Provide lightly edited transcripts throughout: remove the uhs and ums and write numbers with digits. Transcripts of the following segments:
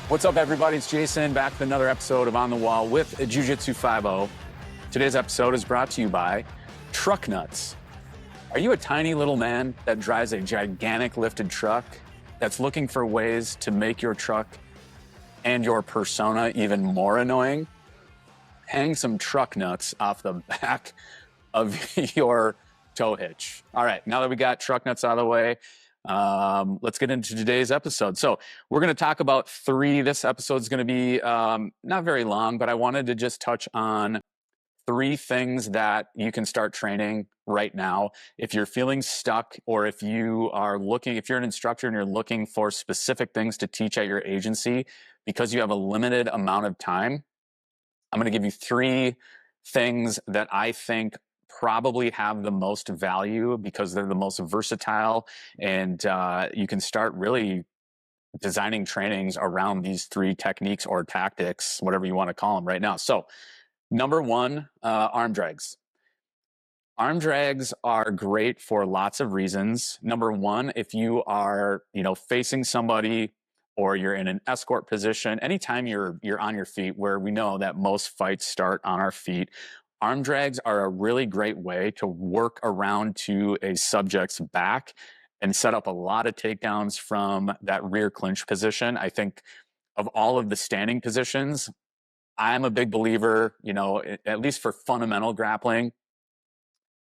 What's up, everybody? It's Jason, back with another episode of On the Wall with Jiu Jitsu Five-O. Today's episode is brought to you by Truck Nuts. Are you a tiny little man that drives a gigantic lifted truck that's looking for ways to make your truck and your persona even more annoying? Hang some truck nuts off the back of your tow hitch. All right, now that we got truck nuts out of the way, let's get into today's episode. So we're going to talk about this episode is going to be not very long, but I wanted to just touch on 3 things that you can start training right now. If you're feeling stuck, or if you're an instructor and you're looking for specific things to teach at your agency because you have a limited amount of time, I'm going to give you 3 things that I think probably have the most value because they're the most versatile, and you can start really designing trainings around these 3 techniques or tactics, whatever you want to call them right now. So number 1, arm drags. Arm drags are great for lots of reasons. Number 1, if you are, facing somebody or you're in an escort position, anytime you're on your feet, where we know that most fights start on our feet, arm drags are a really great way to work around to a subject's back and set up a lot of takedowns from that rear clinch position. I think of all of the standing positions, I'm a big believer, at least for fundamental grappling.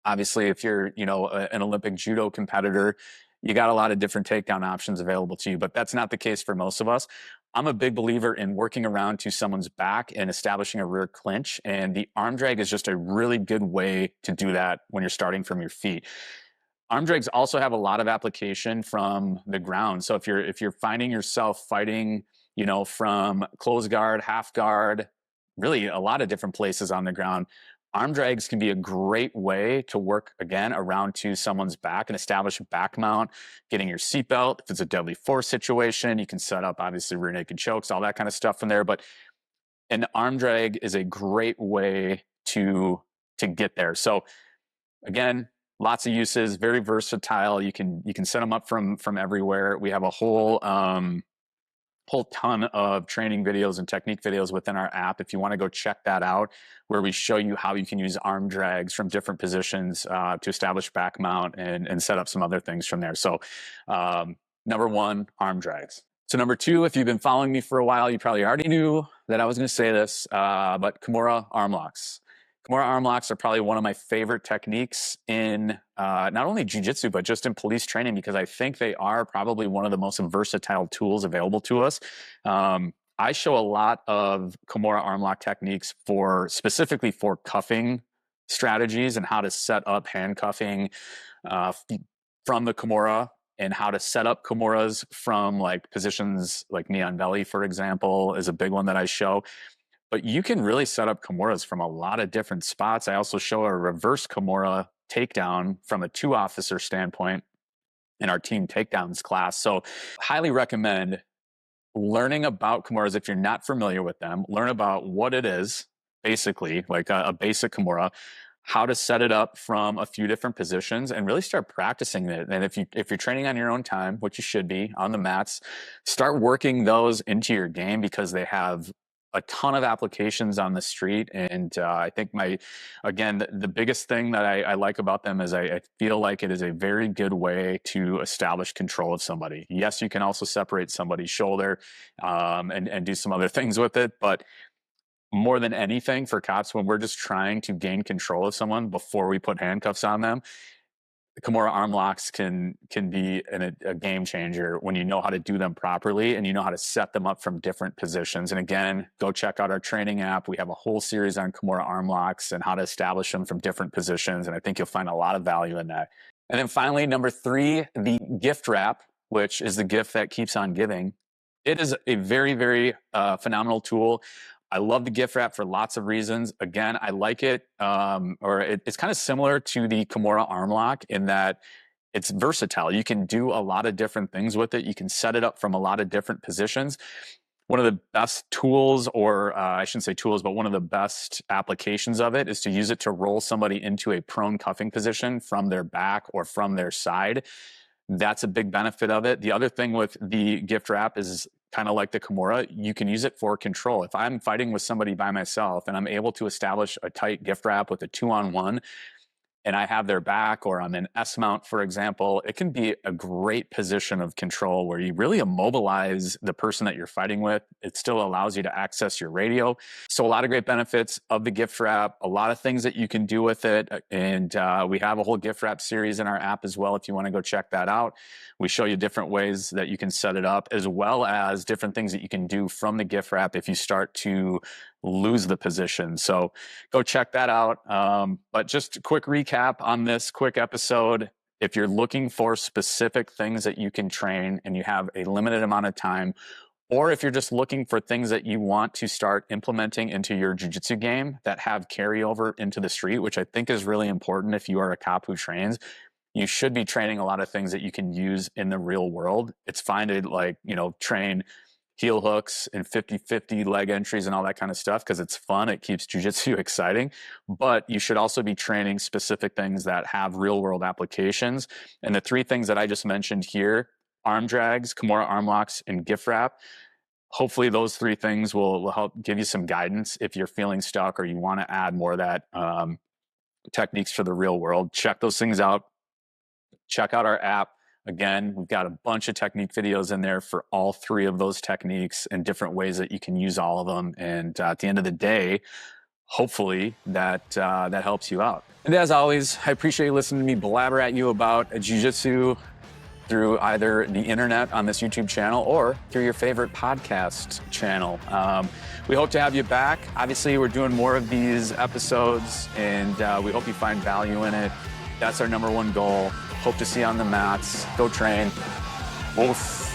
Obviously, if you're, an Olympic judo competitor, you got a lot of different takedown options available to you, but that's not the case for most of us. I'm a big believer in working around to someone's back and establishing a rear clinch, and the arm drag is just a really good way to do that when you're starting from your feet. Arm drags also have a lot of application from the ground. So if you're finding yourself fighting, from close guard, half guard, really a lot of different places on the ground, arm drags can be a great way to work, again, around to someone's back and establish a back mount, getting your seatbelt. If it's a deadly force situation, you can set up, obviously, rear naked chokes, all that kind of stuff from there. But an arm drag is a great way to get there. So again, lots of uses, very versatile. You can set them up from everywhere. We have a whole ton of training videos and technique videos within our app. If you want to go check that out, where we show you how you can use arm drags from different positions to establish back mount and set up some other things from there. So number 1, arm drags. So number 2, if you've been following me for a while, you probably already knew that I was going to say this, but Kimura arm locks. Kimura arm locks are probably one of my favorite techniques in not only jiu-jitsu, but just in police training, because I think they are probably one of the most versatile tools available to us. I show a lot of Kimura arm lock techniques specifically for cuffing strategies and how to set up handcuffing from the Kimura, and how to set up Kimuras from positions like knee on belly, for example, is a big one that I show. But you can really set up Kimuras from a lot of different spots. I also show a reverse Kimura takedown from a 2-officer standpoint in our team takedowns class. So highly recommend learning about Kimuras. If you're not familiar with them, learn about what it is, basically, like a basic Kimura, how to set it up from a few different positions, and really start practicing it. And if you're training on your own time, which you should be on the mats, start working those into your game, because they have a ton of applications on the street. And I think the biggest thing that I like about them is I feel like it is a very good way to establish control of somebody. Yes, you can also separate somebody's shoulder and do some other things with it. But more than anything, for cops, when we're just trying to gain control of someone before we put handcuffs on them, Kimura arm locks can be a game changer when you know how to do them properly and you know how to set them up from different positions. And again, go check out our training app. We have a whole series on Kimura arm locks and how to establish them from different positions. And I think you'll find a lot of value in that. And then finally, number 3, the gift wrap, which is the gift that keeps on giving. It is a very, very phenomenal tool. I love the gift wrap for lots of reasons. Again, I like it, it's kind of similar to the Kimura arm lock in that it's versatile. You can do a lot of different things with it. You can set it up from a lot of different positions. One of the best tools, or I shouldn't say tools, but one of the best applications of it is to use it to roll somebody into a prone cuffing position from their back or from their side. That's a big benefit of it. The other thing with the gift wrap is kind of like the Kimura, you can use it for control. If I'm fighting with somebody by myself and I'm able to establish a tight gift wrap with a 2-on-1, and I have their back, or I'm in S mount, for example, it can be a great position of control where you really immobilize the person that you're fighting with. It still allows you to access your radio. So a lot of great benefits of the gift wrap, a lot of things that you can do with it. And we have a whole gift wrap series in our app as well, if you want to go check that out. We show you different ways that you can set it up, as well as different things that you can do from the gift wrap if you start to lose the position. So go check that out. But just a quick recap on this quick episode. If you're looking for specific things that you can train and you have a limited amount of time, or if you're just looking for things that you want to start implementing into your jiu-jitsu game that have carryover into the street, which I think is really important if you are a cop who trains, you should be training a lot of things that you can use in the real world. It's fine to train heel hooks and 50-50 leg entries and all that kind of stuff because it's fun. It keeps jiu-jitsu exciting. But you should also be training specific things that have real world applications. And the 3 things that I just mentioned here, arm drags, Kimura arm locks, and gift wrap, hopefully those 3 things will help give you some guidance if you're feeling stuck or you want to add more of that techniques for the real world. Check those things out. Check out our app. Again, we've got a bunch of technique videos in there for all 3 of those techniques and different ways that you can use all of them. And at the end of the day, hopefully that helps you out. And as always, I appreciate you listening to me blabber at you about jiu-jitsu through either the internet on this YouTube channel or through your favorite podcast channel. We hope to have you back. Obviously, we're doing more of these episodes, and we hope you find value in it. That's our #1 goal. Hope to see you on the mats. Go train. Wolf.